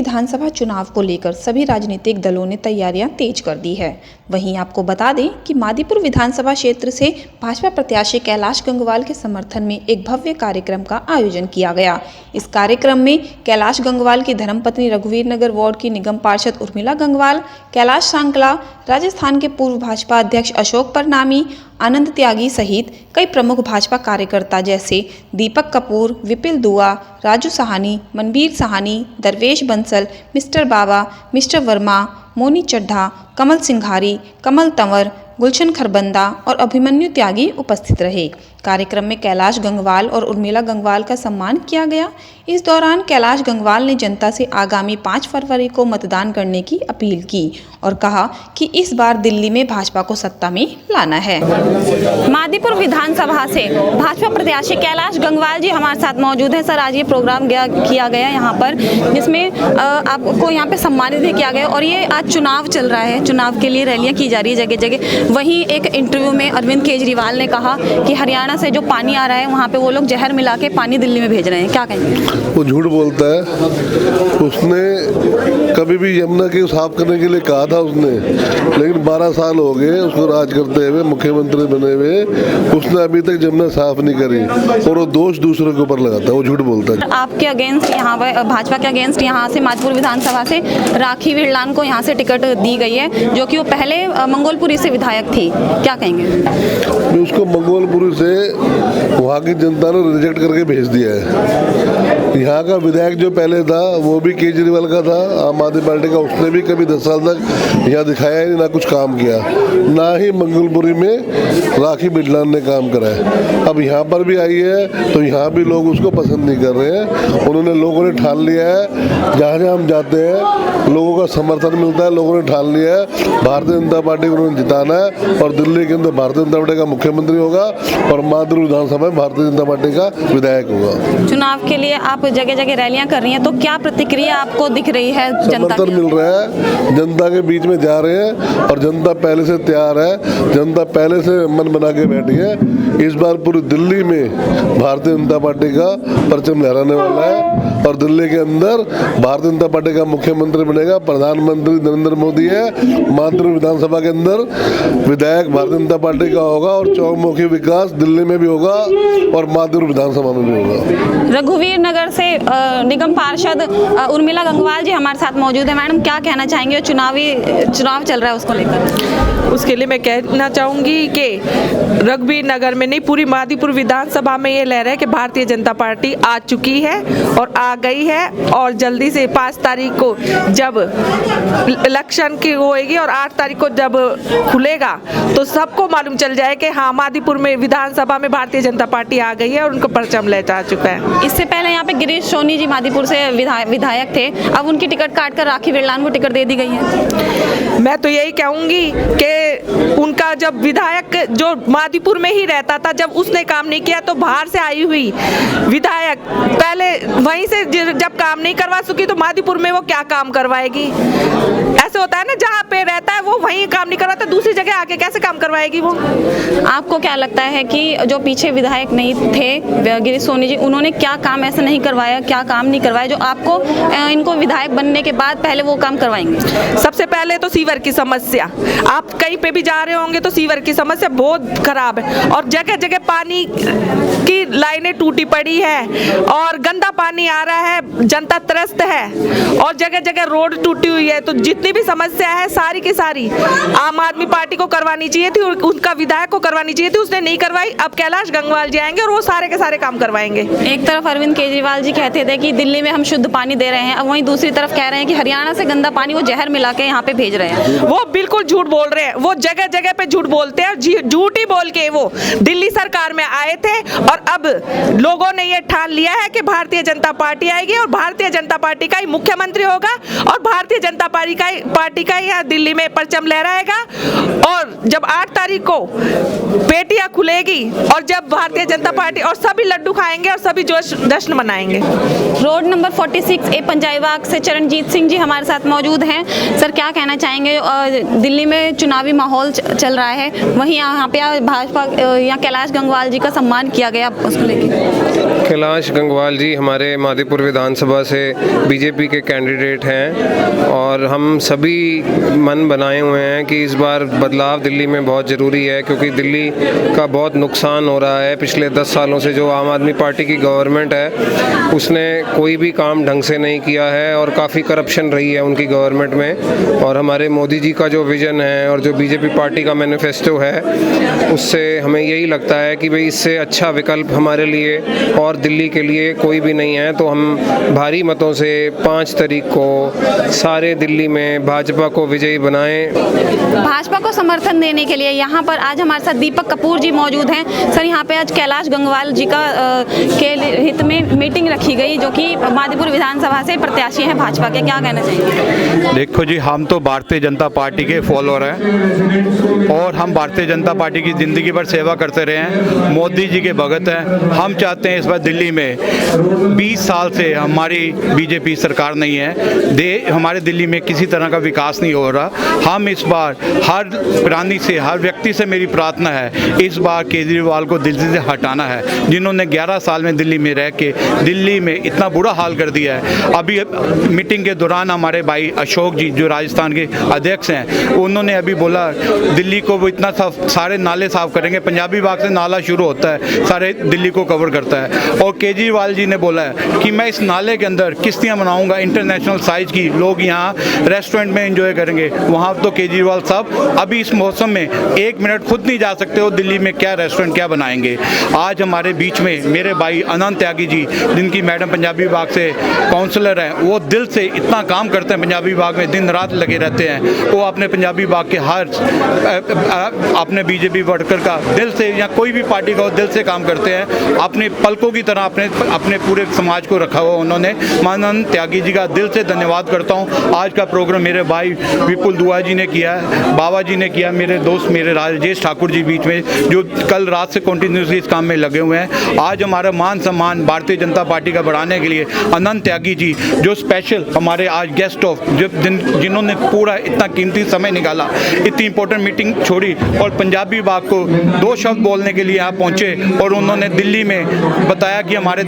विधानसभा चुनाव को लेकर सभी राजनीतिक दलों ने तैयारियां तेज कर दी है। वहीं आपको बता दें कि मादीपुर विधानसभा क्षेत्र से भाजपा प्रत्याशी कैलाश गंगवाल के समर्थन में एक भव्य कार्यक्रम का आयोजन किया गया। इस कार्यक्रम में कैलाश गंगवाल की धर्मपत्नी रघुवीर नगर वार्ड की निगम पार्षद उर्मिला गंगवाल, कैलाश सांकला, राजस्थान के पूर्व भाजपा अध्यक्ष अशोक परनामी, आनंद त्यागी सहित कई प्रमुख भाजपा कार्यकर्ता जैसे दीपक कपूर, विपिल दुआ, राजू सहानी, मनबीर सहानी, दरवेश बंसल, मिस्टर बाबा, मिस्टर वर्मा, मोनी चड्ढा, कमल सिंघारी, कमल तंवर, गुलशन खरबंदा और अभिमन्यु त्यागी उपस्थित रहे। कार्यक्रम में कैलाश गंगवाल और उर्मिला गंगवाल का सम्मान किया गया। इस दौरान कैलाश गंगवाल ने जनता से आगामी 5 फरवरी को मतदान करने की अपील की और कहा कि इस बार दिल्ली में भाजपा को सत्ता में लाना है। मादीपुर विधानसभा से भाजपा प्रत्याशी कैलाश गंगवाल जी हमारे साथ मौजूद हैं। सर, आज ये प्रोग्राम किया गया यहाँ पर, जिसमें आपको यहाँ पे सम्मानित भी किया गया और ये आज चुनाव चल रहा है, चुनाव के लिए रैलियाँ की जा रही है जगह जगह। वहीं एक इंटरव्यू में अरविंद केजरीवाल ने कहा कि हरियाणा से जो पानी आ रहा है वहाँ पे वो लोग जहर मिला के पानी दिल्ली में भेज रहे हैं, क्या कहेंगे? वो झूठ बोलता है। उसने कभी भी यमुना के साफ करने के लिए कहा था उसने, लेकिन 12 साल हो गए उसको राज करते हुए, मुख्यमंत्री बने हुए, उसने अभी तक यमुना साफ नहीं करी और वो दोष दूसरे के ऊपर लगाता है। वो झूठ बोलता है। आपके अगेंस्ट यहाँ पर भाजपा के अगेंस्ट यहाँ से मादीपुर विधानसभा से राखी विरलान को यहाँ से टिकट दी गई है, जो कि वो पहले मंगोलपुरी से विधायक थी, क्या कहेंगे? उसको मंगोलपुरी से वहाँ की जनता ने रिजेक्ट करके भेज दिया है। यहाँ का विधायक जो पहले था वो भी केजरीवाल का था, आम आदमी पार्टी का। उसने भी कभी 10 साल तक यहाँ दिखाया ही नहीं, ना कुछ काम किया, ना ही मंगलपुरी में राखी बिडलान ने काम करा है। अब यहाँ पर भी आई है तो यहाँ भी लोग उसको पसंद नहीं कर रहे हैं। उन्होंने लोगों ने ठान लिया है, जहाँ जहाँ हम जाते हैं लोगों का समर्थन मिलता है। लोगों ने ठान लिया है भारतीय जनता पार्टी को उन्होंने जिताना है और दिल्ली के अंदर भारतीय जनता पार्टी का मुख्यमंत्री होगा और मादीपुर विधानसभा में भारतीय जनता पार्टी का विधायक होगा। चुनाव के लिए आप जगह जगह रैलियां कर रही हैं, तो क्या प्रतिक्रिया आपको दिख रही है? समर्थन मिल रहा है, जनता के बीच में जा रहे हैं और जनता पहले से तैयार है, जनता पहले से मन बना के बैठी है। इस बार पूरी दिल्ली में भारतीय जनता पार्टी का परचम लहराने वाला है और दिल्ली के अंदर भारतीय जनता पार्टी का मुख्यमंत्री बनेगा। प्रधानमंत्री नरेंद्र मोदी है। मादीपुर विधानसभा के अंदर विधायक भारतीय जनता पार्टी का होगा और चौमुखी विकास दिल्ली में भी होगा और मादीपुर विधानसभा में भी होगा। रघुवीर नगर से निगम पार्षद उर्मिला गंगवाल जी हमारे साथ मौजूद है। मैडम, क्या कहना चाहेंगे? चुनाव चल रहा है, उसको लेकर। उसके लिए मैं कहना चाहूँगी कि रघुवीर नगर में नहीं, पूरी मादीपुर विधानसभा में ये लहर है कि भारतीय जनता पार्टी आ चुकी है और आ गई है और जल्दी से 5 तारीख को जब इलेक्शन की होएगी और 8 तारीख को जब खुलेगा तो सबको मालूम चल जाए कि हाँ, मादीपुर में विधानसभा में भारतीय जनता पार्टी आ गई है और उनको परचम लहरा चुका है। इससे पहले यहाँ पे गिरीश सोनी जी मादीपुर से विधायक थे, अब उनकी टिकट काटकर राखी विरलान को टिकट दे दी गई है। मैं तो यही कहूँगी कि उनका जब विधायक जो मादीपुर में ही रहता था, जब उसने काम नहीं किया तो बाहर से आई हुई विधायक पहले वहीं से जब काम नहीं करवा सकी तो मादीपुर में वो क्या काम करवाएगी? ऐसे होता है ना, जहाँ पे रहता है वो वहीं काम नहीं करवाता, दूसरी जगह आके कैसे काम करवाएगी वो? आपको क्या लगता है कि जो पीछे विधायक नहीं थे गिरीश सोनी जी, उन्होंने क्या काम ऐसा नहीं करवाया, क्या काम नहीं करवाया जो आपको इनको विधायक बनने के बाद पहले वो काम करवाएंगे? सबसे पहले तो सीवर की समस्या, आप कहीं पे भी जा रहे होंगे तो सीवर की समस्या बहुत खराब है और जगह जगह पानी की लाइनें टूटी पड़ी है और गंदा पानी आ रहा है, जनता त्रस्त है और जगह जगह रोड टूटी हुई है। तो जितनी भी समस्या है सारी की सारी आम आदमी पार्टी को करवानी चाहिए थी और उनका विधायक को करवानी चाहिए थी, उसने नहीं करवाई। अब कैलाश गंगवाल जी आएंगे और वो सारे के सारे काम करवाएंगे। एक तरफ अरविंद केजरीवाल जी कहते थे कि दिल्ली में हम शुद्ध पानी दे रहे हैं, अब वहीं दूसरी तरफ कह रहे हैं कि हरियाणा से गंदा पानी वो जहर मिला के यहाँ पे भेज रहे हैं। वो बिल्कुल झूठ बोल रहे हैं, वो जगह जगह पे झूठ बोलते हैं, झूठ ही बोल के वो दिल्ली सरकार में आए थे और अब लोगों ने ये ठान लिया है कि भारतीय जनता पार्टी आएगी और भारतीय जनता पार्टी का ही मुख्यमंत्री होगा और भारतीय जनता पार्टी का ही यहाँ दिल्ली में परचम लहराएगा। और जब 8 तारीख तारीख को पेटियां खुलेगी और जब भारतीय जनता पार्टी और सभी लड्डू खाएंगे और सभी जश्न मनाएंगे। रोड नंबर 46 ए पंजाईबाग से चरणजीत सिंह जी हमारे साथ मौजूद हैं। सर, क्या कहना चाहेंगे? दिल्ली में चुनावी माहौल चल रहा है, वहीं यहाँ पे भाजपा या कैलाश गंगवाल जी का सम्मान किया गया, उसको लेकर। कैलाश गंगवाल जी हमारे मादीपुर विधानसभा से बीजेपी के कैंडिडेट हैं और हम सभी मन बनाए हुए हैं कि इस बार बदलाव दिल्ली में बहुत ज़रूरी है, क्योंकि दिल्ली का बहुत नुकसान हो रहा है। पिछले 10 सालों से जो आम आदमी पार्टी की गवर्नमेंट है उसने कोई भी काम ढंग से नहीं किया है और काफ़ी करप्शन रही है उनकी गवर्नमेंट में। और हमारे मोदी जी का जो विज़न है और जो बीजेपी पार्टी का मैनिफेस्टो है उससे हमें यही लगता है कि भाई इससे अच्छा विकल्प हमारे लिए और दिल्ली के लिए कोई भी नहीं है। तो हम भारी मतों से 5 तारीख को सारे दिल्ली में भाजपा को विजयी बनाएं। भाजपा को समर्थन देने के लिए यहाँ पर आज हमारे साथ दीपक कपूर जी मौजूद हैं। सर, यहाँ पे आज कैलाश गंगवाल जी का के हित में मीटिंग रखी गई, जो कि मादीपुर विधानसभा से प्रत्याशी हैं भाजपा के, क्या कहना चाहिए? देखो जी, हम तो भारतीय जनता पार्टी के फॉलोअर हैं और हम भारतीय जनता पार्टी की ज़िंदगी भर सेवा करते रहे हैं। मोदी जी के भगत हैं। हम चाहते हैं इस बार दिल्ली में 20 साल से हमारी बीजेपी सरकार नहीं है, हमारे दिल्ली में किसी तरह का विकास नहीं हो रहा। हम इस बार हर प्राणी से, हर व्यक्ति से मेरी प्रार्थना है, इस बार केजरीवाल को दिल्ली से हटाना है, जिन्होंने 11 साल में दिल्ली में रह के दिल्ली में इतना बुरा हाल कर दिया है। अभी मीटिंग के दौरान हमारे भाई अशोक जी जो राजस्थान के अध्यक्ष हैं, उन्होंने अभी बोला दिल्ली को वो इतना सारे नाले साफ करेंगे। पंजाबी बाग से नाला शुरू होता है, सारे दिल्ली को कवर करता है। और केजरीवाल जी ने बोला है कि मैं इस नाले के अंदर किश्तियाँ बनाऊंगा इंटरनेशनल साइज की, लोग यहाँ रेस्टोरेंट में एंजॉय करेंगे। वहाँ तो केजरीवाल साहब अभी इस मौसम में 1 मिनट खुद नहीं जा सकते हो, दिल्ली में क्या रेस्टोरेंट क्या बनाएंगे। आज हमारे बीच में मेरे भाई अनंत त्यागी जी, जिनकी मैडम पंजाबी बाग से काउंसलर हैं, वो दिल से इतना काम करते हैं, पंजाबी बाग में दिन रात लगे रहते हैं। वो अपने पंजाबी बाग के हर अपने बीजेपी वर्कर का दिल से या कोई भी पार्टी का दिल से काम करते हैं। अपने पलकों की तरह अपने पूरे समाज को रखा हुआ उन्होंने। अनंत त्यागी जी का दिल से धन्यवाद करता हूँ। आज का प्रोग्राम मेरे भाई विपुल दुआ जी ने किया है, बाबा जी ने किया, मेरे दोस्त मेरे राजेश ठाकुर जी बीच में जो कल रात से कंटिन्यूसली इस काम में लगे हुए हैं। आज हमारा मान सम्मान भारतीय जनता पार्टी का बढ़ाने के लिए अनंत त्यागी जी जो स्पेशल हमारे आज गेस्ट ऑफ जिन्होंने पूरा इतना कीमती समय निकाला, इतनी इंपॉर्टेंट मीटिंग छोड़ी और पंजाबी बाग को 2 शब्द बोलने के लिए यहाँ पहुँचे और उन्होंने दिल्ली में बताया कि हमारे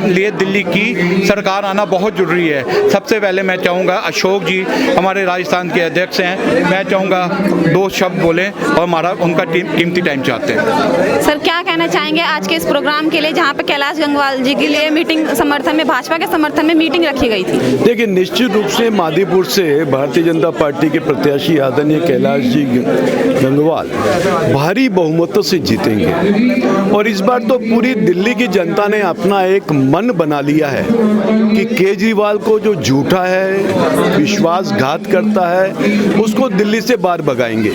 लिए दिल्ली की सरकार आना बहुत ज़रूरी है। सबसे पहले मैं चाहूँगा अशोक जी हमारे राजस्थान के अध्यक्ष हैं, मैं चाहूँगा 2 शब्द बोलें और हमारा उनका कीमती टाइम चाहते हैं। सर, क्या कहना चाहेंगे आज के इस प्रोग्राम के लिए, जहाँ पे कैलाश गंगवाल जी के लिए मीटिंग समर्थन में, भाजपा के समर्थन में मीटिंग रखी गई थी? देखिए, निश्चित रूप से मादीपुर से भारतीय जनता पार्टी के प्रत्याशी आदरणीय कैलाश जी गंगवाल भारी बहुमतों से जीतेंगे और इस बार तो पूरी दिल्ली की जनता ने अपना एक मन बना लिया है कि केजरीवाल को जो झूठा है, विश्वासघात करता है, उसको दिल्ली से बाहर भगाएंगे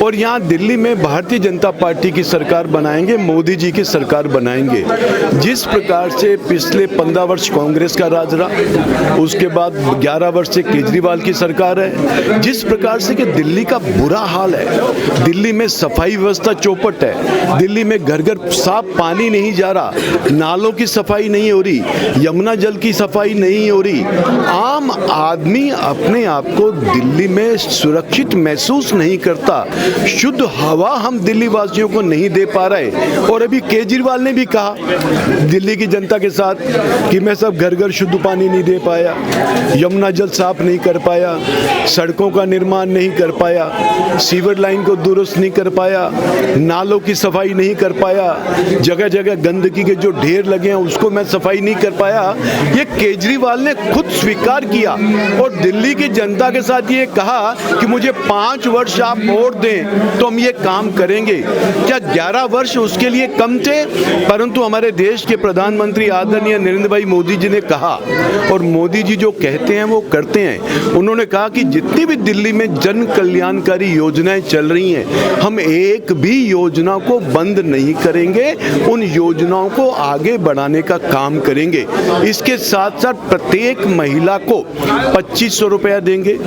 और यहाँ दिल्ली में भारतीय जनता पार्टी की सरकार बनाएंगे, मोदी जी की सरकार बनाएंगे। जिस प्रकार से पिछले 15 वर्ष कांग्रेस का राज रहा, उसके बाद 11 वर्ष से केजरीवाल की सरकार है, जिस प्रकार से कि दिल्ली का बुरा हाल है, दिल्ली में सफाई व्यवस्था चौपट है, दिल्ली में घर घर साफ पानी नहीं जा रहा, नालों की सफाई नहीं हो रही, यमुना जल की सफाई नहीं हो रही, आम आदमी अपने आप को दिल्ली में सुरक्षित महसूस नहीं करता, शुद्ध हवा हम दिल्ली वासियों को नहीं दे पा रहे। और अभी केजरीवाल ने भी कहा दिल्ली की जनता के साथ कि मैं सब घर घर शुद्ध पानी नहीं दे पाया, यमुना जल साफ नहीं कर पाया, सड़कों का निर्माण नहीं कर पाया, सीवर लाइन को दुरुस्त नहीं कर पाया, नालों की सफाई नहीं कर पाया, जगह जगह गंदगी के जो ढेर लगे हैं उसको मैं सफाई नहीं कर पाया। ये केजरीवाल ने खुद स्वीकार किया और दिल्ली की जनता के साथ ये कहा कि मुझे 5 वर्ष आप वोट दें तो हम ये काम करेंगे। क्या 11 वर्ष उसके लिए कम थे? परंतु हमारे देश के प्रधानमंत्री आदरणीय नरेंद्र भाई मोदी जी ने कहा, और मोदी जी जो कहते हैं वो करते हैं। उन्होंने कहा कि जितनी भी दिल्ली में जन कल्याणकारी योजनाएं चल रही हैं, हम एक भी योजना को बंद नहीं करेंगे, उन योजनाओं को आगे बढ़ाने का काम करेंगे। इसके साथ साथ प्रत्येक महिला को 2500 रुपया देंगे,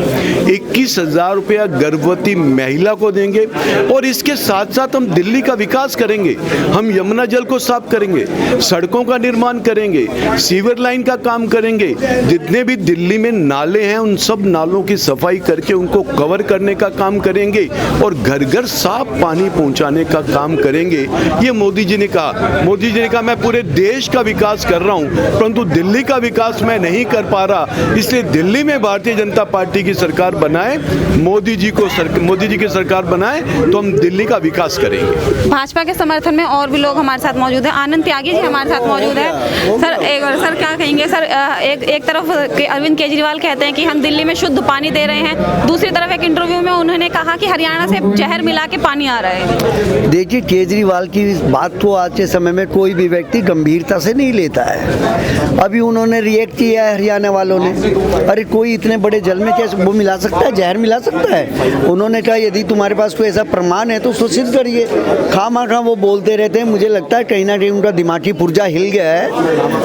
21,000 रुपया गर्भवती महिला को देंगे, और इसके साथ साथ हम दिल्ली का विकास करेंगे। हम यमुना जल को साफ करेंगे, सड़कों का निर्माण करेंगे, सीवर लाइन का काम करेंगे, जितने भी दिल्ली में नाले हैं उन सब नालों की सफाई करके उनको कवर करने का काम करेंगे और घर घर साफ पानी पहुंचाने का काम करेंगे। ये मोदी जी ने कहा मैं पूरे देश का विकास कर रहा हूं, परंतु दिल्ली का विकास मैं नहीं कर पा रहा, इसलिए दिल्ली में भारतीय जनता पार्टी की सरकार बनाए, मोदी जी की सरकार बनाए तो हम दिल्ली का विकास करेंगे। भाजपा के समर्थन में और भी लोग हमारे साथ मौजूद हैं। आनंद त्यागी जी हमारे साथ मौजूद है। सर क्या कहेंगे सर, एक तरफ अरविंद केजरीवाल कहते हैं कि हम दिल्ली में शुद्ध पानी दे रहे हैं, दूसरी तरफ एक इंटरव्यू में उन्होंने कहा कि हरियाणा से जहर मिला के पानी आ रहा है। देखिए, केजरीवाल की बात को आज के समय में कोई भी व्यक्ति गंभीरता से नहीं लेता है। अभी उन्होंने रिएक्ट किया है हरियाणा वालों ने, अरे कोई इतने बड़े जल में कैसे वो मिला सकता है, जहर मिला सकता है। उन्होंने कहा यदि तुम्हारे पास कोई ऐसा प्रमाण है तो उसको सिद्ध करिए। खामखा वो बोलते रहते हैं। मुझे लगता है कहीं ना कहीं उनका दिमागी पुर्जा हिल गया है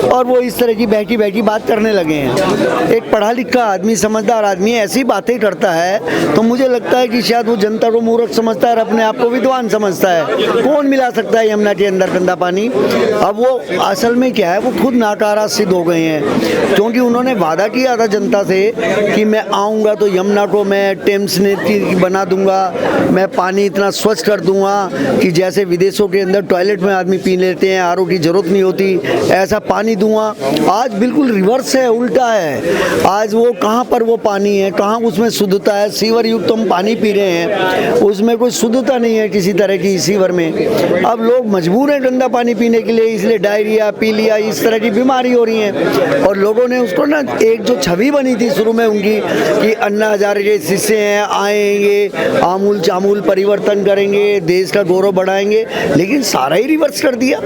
और वो इस तरह की बैठी बैठी बात करने लगे हैं। एक पढ़ा लिखा आदमी, समझदार आदमी ऐसी बातें करता है तो मुझे लगता है कि शायद वो जनता को मूर्ख समझता है और अपने आप को विद्वान समझता है। कौन मिला सकता है यमुना के अंदर गंदा पानी? अब वो असल में क्या है, वो खुद नाकारा सिद्ध हो गए हैं, क्योंकि उन्होंने वादा किया था जनता से कि मैं आऊँगा तो यमुना को मैं टेम्स नेट बना दूंगा, मैं पानी इतना स्वच्छ कर दूंगा कि जैसे विदेशों के अंदर टॉयलेट में आदमी पी लेते हैं, आरओ की जरूरत नहीं होती, ऐसा पानी दूंगा। आज बिल्कुल रिवर्स है, उल्टा है। आज वो कहाँ पर वो पानी है, कहाँ उसमें शुद्धता है? सीवर युक्त हम पानी पी रहे हैं, उसमें कोई शुद्धता नहीं है किसी तरह की सीवर में। अब लोग मजबूर हैं गंदा पानी पीने के लिए, इसलिए डायरिया, पीलिया, इस तरह की बीमारी हो रही है। और लोगों ने उसको ना, एक जो छवि बनी थी शुरू में उनकी कि अन्ना हजारे के शिष्य हैं, आएंगे, आमूल चामूल परिवर्तन करेंगे, देश का गौरव बढ़ाएंगे, लेकिन सारा ही रिवर्स कर दिया।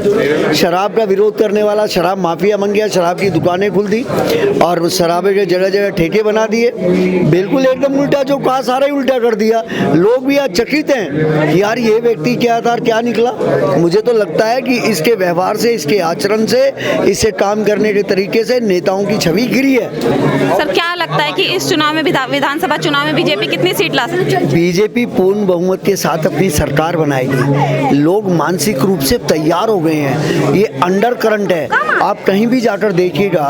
शराब का विरोध करने वाला शराब माफिया बन गया, शराब की दुकानें खुल दी और शराब के जगह जगह ठेके बना दिए। बिल्कुल एकदम उल्टा, जो कहा सारा ही उल्टा कर दिया। लोग भी आज चकित हैं यार, ये व्यक्ति क्या था और क्या निकला। मुझे तो लगता है कि इसके व्यवहार से, इसके आचरण से, इससे काम करने के तरीके से नेताओं की छवि गिरी है। सर क्या लगता है कि इस चुनाव में, विधानसभा चुनाव में बीजेपी कितनी सीट ला सकती है? बीजेपी पूर्ण बहुमत के साथ अपनी सरकार बनाएगी। लोग मानसिक रूप से तैयार हो गए हैं। ये अंडर करंट है, आप कहीं भी जाकर देखिएगा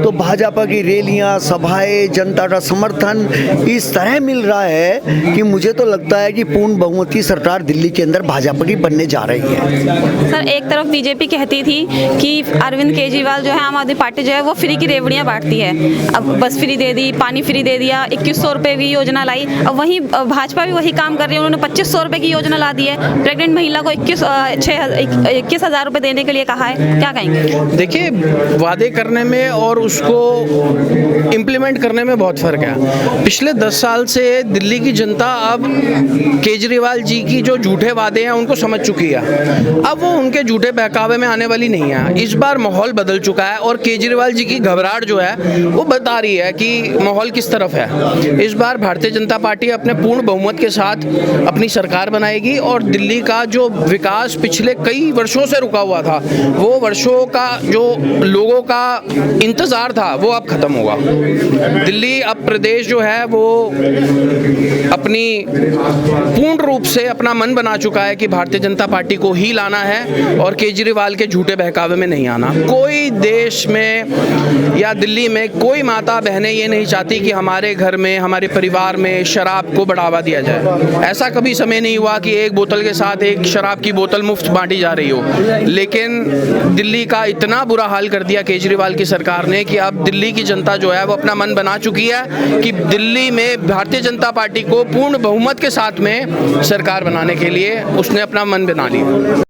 तो भाजपा की रैलियां, सभाएं, जनता का समर्थन इस तरह मिल रहा है कि मुझे तो लगता है कि पूर्ण बहुमत की सरकार दिल्ली के अंदर भाजपा की बनने जा रही है। सर एक तरफ बीजेपी कहती थी कि अरविंद केजरीवाल जो है, आम आदमी पार्टी जो है वो फ्री की रेवड़ियाँ बांटती है। अब बस फ्री दे दी, पानी फ्री दे दिया, 2100 रुपये की योजना लाई। अब वहीं भाजपा भी वही काम कर रही है, उन्होंने 2500 रुपये की योजना ला दी है। प्रेग्नेंट महिला को 21,000 रुपये देने के लिए कहा है, क्या कहेंगे? देखिए, वादे करने में और उसको इम्प्लीमेंट करने में बहुत फ़र्क है। पिछले 10 साल से दिल्ली की जनता अब केजरीवाल जी की जो झूठे वादे हैं उनको समझ चुकी है। अब वो उनके झूठे बहकावे में आने वाली नहीं है। इस बार माहौल बदल चुका है और केजरीवाल जी की घबराहट जो है वो बता रही है कि माहौल किस तरफ है। इस बार भारतीय जनता पार्टी अपने पूर्ण बहुमत के साथ अपनी सरकार बनाएगी और दिल्ली का जो विकास पिछले कई वर्षों से रुका हुआ था, वो वर्षों का जो लोगों का इंतजार था वो अब खत्म होगा। दिल्ली अब प्रदेश जो है वो अपनी पूर्ण रूप से अपना मन बना चुका है कि भारतीय जनता पार्टी को ही लाना है और केजरीवाल के झूठे बहकावे में नहीं आना। कोई देश में या दिल्ली में कोई माता बहनें ये नहीं चाहती कि हमारे घर में, हमारे परिवार में शराब को बढ़ावा दिया जाए। ऐसा कभी समय नहीं हुआ कि एक बोतल के साथ एक शराब की बोतल मुफ्त बांटी जा रही हो। लेकिन दिल्ली का इतना बुरा हाल कर दिया केजरीवाल की सरकार ने कि अब दिल्ली की जनता जो है वो अपना मन बना चुकी है कि दिल्ली में भारतीय जनता पार्टी को पूर्ण बहुमत के साथ में सरकार बनाने के लिए उसने अपना मन बना लिया।